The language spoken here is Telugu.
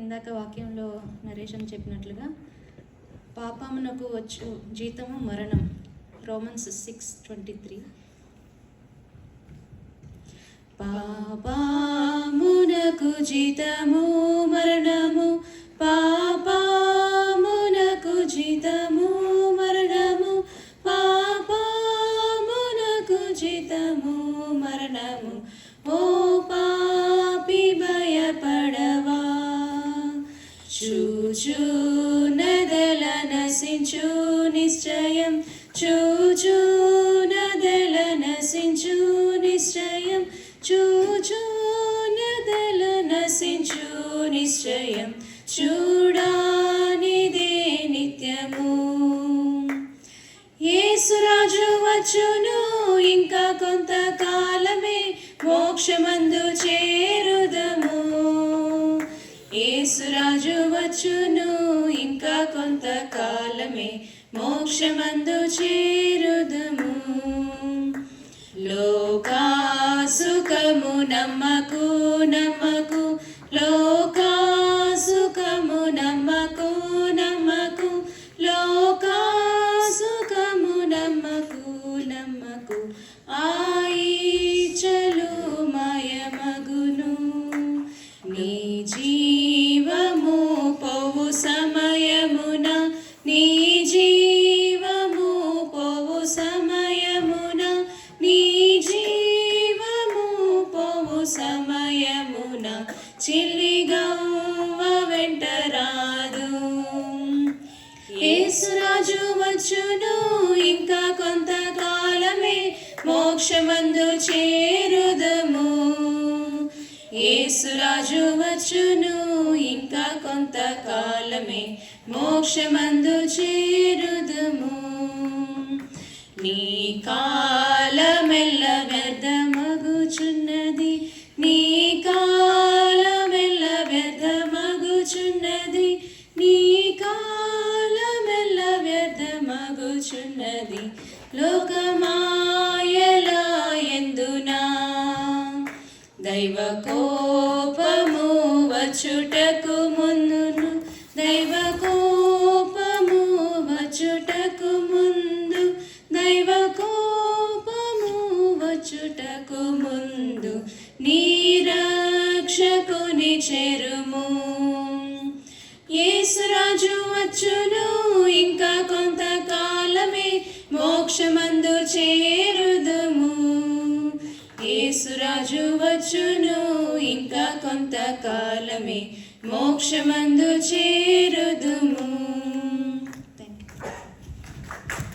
ఇందాక వాక్యంలో నరేషన్ చెప్పినట్లుగా పాపమునకు వచ్చు జీతము మరణం. రోమన్స్ 6:23. పాపమునకు జీతము మరణము, పాపమునకు జీతము మరణము, పాపమునకు జీతము మరణము. ఓ పాపి భయపడవా, చూచు నదల నశించు నిశ్చయం, చూచు నదల నశించు నిశ్చయం, చూచు నదల నశించు నిశ్చయం, చూడానిదే నిత్యము. యేసురాజు వచ్చును, ఇంకా కొంతకాలమే మోక్షమందు చేరుదము. యేసురాజు వచ్చును, ఇంకా కొంతకాలమే మోక్షమందు చేరుదము. లోకా సుఖము నమ్మకు నమ్మకు, లోకా సుఖము నమ్మకు నమ్మకు, లోకా సుఖము నమ్మకు నమ్మకు. ఆయిచలు మాయమగును, నీ జీవము పోవు సమయమున, నీ జీవము పోవు సమయమున, నీ జీవము పోవు సమయమున, చిల్లిగవ్వ వెంట రాదు. యేసురాజు వచ్చును, ఇంకా కొంతకాలమే మోక్షమందు చేరుదము. యేసురాజు వచ్చును, ఇంకా కొంతకాలమే మోక్షమందు చేరుదము. నీ కాలమెల్ల వ్యర్థమగుచున్నది, నీ కాలమెల్ల వ్యర్థమగుచున్నది, నీ కాలమెల్ల వ్యర్థమగుచున్నది. లోకమాయలా ఎందునా దైవ కోపము వచ్చుటకు ముందును, దైవ కోపము వచ్చుటకు ముందు, దైవ కోపము వచ్చుటకు ముందు, నీ రక్షకుని చేరుము. యేసురాజు వచ్చును, ఇంకా కొంతకాలమే మోక్షమందు చేరుదము. యేసురాజు వచ్చును, ఇంకా కొంతకాలమే మోక్షమందు చేరు